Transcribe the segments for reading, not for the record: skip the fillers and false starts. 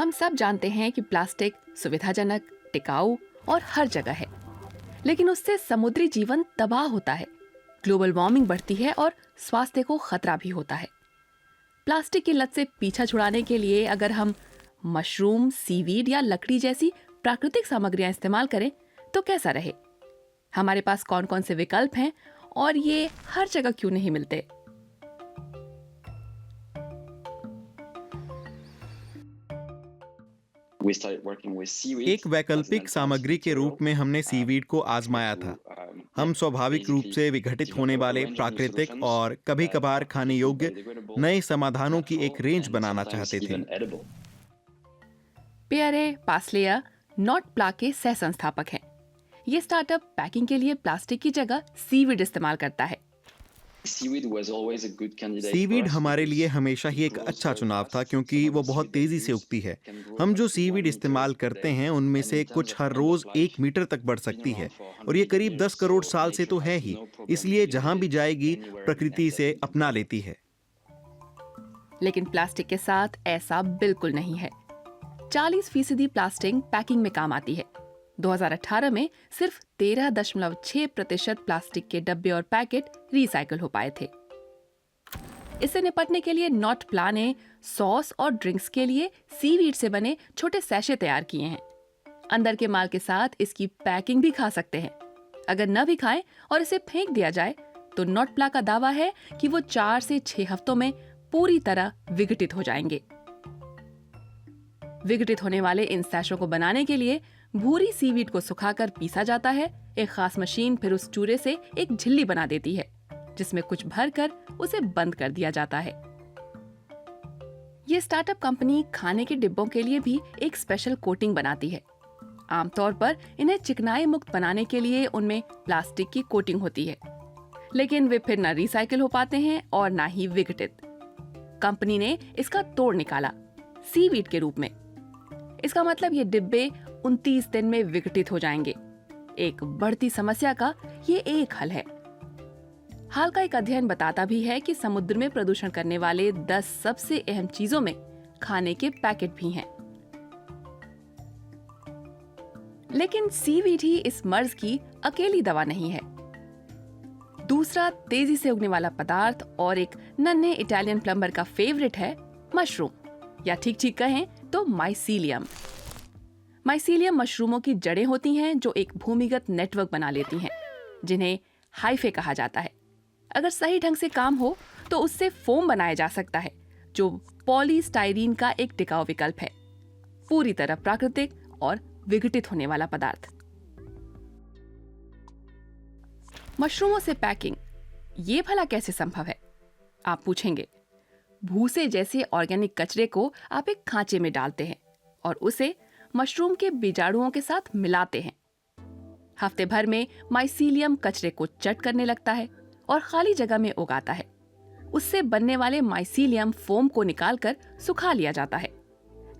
हम सब जानते हैं कि प्लास्टिक सुविधाजनक, टिकाऊ और हर जगह है, लेकिन उससे समुद्री जीवन तबाह होता है, ग्लोबल वार्मिंग बढ़ती है और स्वास्थ्य को खतरा भी होता है। प्लास्टिक की लत से पीछा छुड़ाने के लिए अगर हम मशरूम, सीवीड या लकड़ी जैसी प्राकृतिक सामग्रियां इस्तेमाल करें तो कैसा रहे? हमारे पास कौन कौन से विकल्प हैं और ये हर जगह क्यों नहीं मिलते? एक वैकल्पिक सामग्री के रूप में हमने सीवीड को आजमाया था। हम स्वाभाविक रूप से विघटित होने वाले प्राकृतिक और कभी-कभार खाने योग्य नए समाधानों की एक रेंज बनाना चाहते थे। पियरे पासलेया नॉट प्ला के सह संस्थापक हैं। ये स्टार्टअप पैकिंग के लिए प्लास्टिक की जगह सीवीड इस्तेमाल करता है। सीवीड हमारे लिए हमेशा ही एक अच्छा चुनाव था क्योंकि वो बहुत तेजी से उगती है। हम जो सीवीड इस्तेमाल करते हैं उनमें से कुछ हर रोज 1 मीटर तक बढ़ सकती है और ये करीब 10 करोड़ साल से तो है ही, इसलिए जहां भी जाएगी प्रकृति से अपना लेती है। लेकिन प्लास्टिक के साथ ऐसा बिल्कुल नहीं है। 40% प्लास्टिक पैकिंग में काम आती है। 2018 में सिर्फ 13.6% प्लास्टिक के डब्बे और पैकेट रिसाइकल हो पाए थे। इससे निपटने के लिए नॉट प्ला ने सॉस और ड्रिंक्स के लिए सीवीड से बने छोटे सैशे तैयार किए हैं। अंदर के माल के साथ इसकी पैकिंग भी खा सकते हैं। अगर न भी खाएं और इसे फेंक दिया जाए तो नॉट प्ला का दावा है कि वो 4 से 6 हफ्तों में पूरी तरह विघटित हो जाएंगे। विघटित होने वाले इन सैशों को बनाने के लिए भूरी सीवीड को सुखाकर पीसा जाता है। एक खास मशीन फिर उस चूरे से एक झिल्ली बना देती है, जिसमें कुछ भरकर उसे बंद कर दिया जाता है। ये स्टार्टअप कंपनी खाने के डिब्बों के लिए भी एक स्पेशल कोटिंग बनाती है। आमतौर पर इन्हें चिकनाई मुक्त बनाने के लिए उनमें प्लास्टिक की कोटिंग होती है, लेकिन वे फिर न रिसाइकिल हो पाते हैं और न ही विघटित। कंपनी ने इसका तोड़ निकाला सीवीड के रूप में। इसका मतलब ये डिब्बे 29 दिन में विघटित हो जाएंगे। एक बढ़ती समस्या का ये एक हल है। हाल का एक अध्ययन बताता भी है कि समुद्र में प्रदूषण करने वाले 10 सबसे अहम चीजों में खाने के पैकेट भी हैं। लेकिन सीवीड ही इस मर्ज की अकेली दवा नहीं है। दूसरा तेजी से उगने वाला पदार्थ और एक नन्हे इटालियन प्लम्बर का फेवरेट है मशरूम, या ठीक कहें तो माइसीलियम। माइसीलियम मशरूमों की जड़ें होती हैं जो एक भूमिगत नेटवर्क बना लेती हैं, जिन्हें हाइफे कहा जाता है। अगर सही ढंग से काम हो तो उससे फोम बनाया जा सकता है, जो पॉलीस्टाइरीन का एक टिकाऊ विकल्प है, पूरी तरह प्राकृतिक और विघटित होने वाला पदार्थ। मशरूमों से पैकिंग, ये भला कैसे संभव है? आप पूछेंगे। भूसे जैसे ऑर्गेनिक कचरे को आप एक खांचे में डालते हैं और उसे मशरूम के बीजाणुओं के साथ मिलाते हैं। हफ्ते भर में माइसीलियम कचरे को चट करने लगता है और खाली जगह में उगाता है। उससे बनने वाले माइसीलियम फोम को निकालकर सुखा लिया जाता है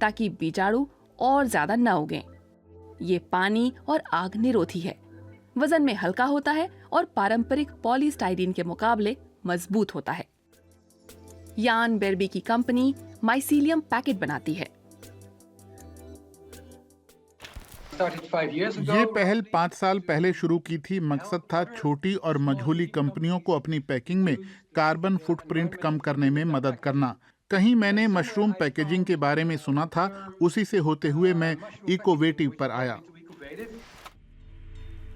ताकि बीजाणु और ज्यादा न उगें। ये पानी और आग निरोधी है, वजन में हल्का होता है और पारंपरिक पॉलीस्टाइरीन के मुकाबले मजबूत होता है। यान बेरबी की कंपनी माइसीलियम पैकेट बनाती है। ये पहल 5 साल पहले शुरू की थी। मकसद था छोटी और मझोली कंपनियों को अपनी पैकिंग में कार्बन फुटप्रिंट कम करने में मदद करना। कहीं मैंने मशरूम पैकेजिंग के बारे में सुना था, उसी से होते हुए मैं इकोवेटिव पर आया।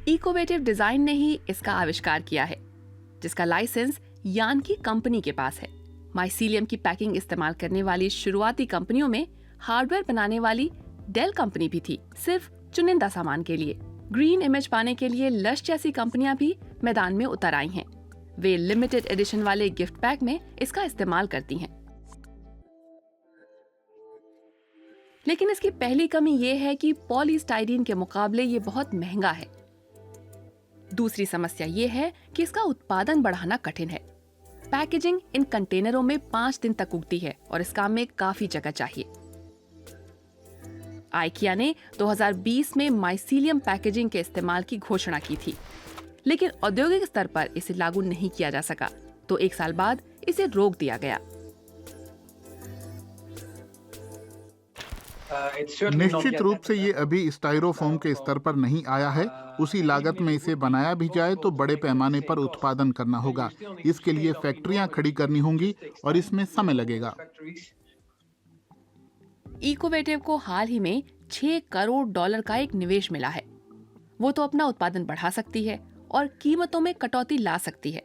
इकोवेटिव डिजाइन ने ही इसका आविष्कार किया है, जिसका लाइसेंस यान की कंपनी के पास है। माइसीलियम की पैकिंग इस्तेमाल करने वाली शुरुआती कंपनियों में हार्डवेयर बनाने वाली डेल कंपनी भी थी, सिर्फ चुनिंदा सामान के लिए। ग्रीन इमेज पाने के लिए लश जैसी कंपनियां भी मैदान में उतर आई हैं। वे लिमिटेड एडिशन वाले गिफ्ट पैक में इसका इस्तेमाल करती हैं। लेकिन इसकी पहली कमी ये है कि पॉलीस्टाइरीन के मुकाबले ये बहुत महंगा है। दूसरी समस्या ये है कि इसका उत्पादन बढ़ाना कठिन है। पैकेजिंग इन कंटेनरों में 5 दिन तक उगती है और इस काम में काफी जगह चाहिए। आइकिया ने 2020 में माइसीलियम पैकेजिंग के इस्तेमाल की घोषणा की थी, लेकिन औद्योगिक स्तर पर इसे लागू नहीं किया जा सका, तो 1 साल बाद इसे रोक दिया गया। निश्चित रूप से ये अभी स्टाइरोफोम के स्तर पर नहीं आया है। उसी लागत में इसे बनाया भी जाए तो बड़े पैमाने पर उत्पादन करना होगा। इसके लिए फैक्ट्रियां खड़ी करनी होंगी और इसमें समय लगेगा। इकोवेटिव को हाल ही में $6 करोड़ का एक निवेश मिला है। वो तो अपना उत्पादन बढ़ा सकती है और कीमतों में कटौती ला सकती है,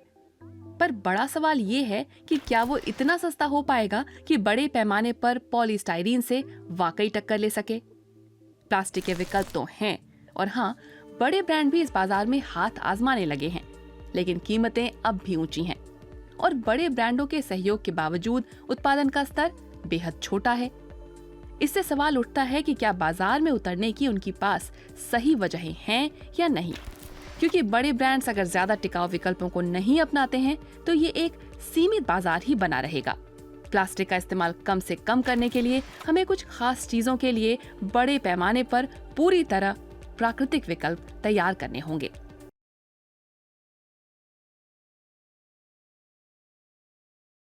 पर बड़ा सवाल ये है कि क्या वो इतना सस्ता हो पाएगा कि बड़े पैमाने पर पॉलीस्टाइरीन से वाकई टक्कर ले सके। प्लास्टिक के विकल्प तो हैं और हाँ, बड़े ब्रांड भी इस बाजार में हाथ आजमाने लगे हैं, लेकिन कीमतें अब भी ऊंची हैं और बड़े ब्रांडों के सहयोग के बावजूद उत्पादन का स्तर बेहद छोटा है। इससे सवाल उठता है कि क्या बाजार में उतरने की उनकी पास सही वजहें हैं या नहीं, क्योंकि बड़े ब्रांड्स अगर ज्यादा टिकाऊ विकल्पों को नहीं अपनाते हैं तो ये एक सीमित बाजार ही बना रहेगा। प्लास्टिक का इस्तेमाल कम से कम करने के लिए हमें कुछ खास चीजों के लिए बड़े पैमाने पर पूरी तरह प्राकृतिक विकल्प तैयार करने होंगे।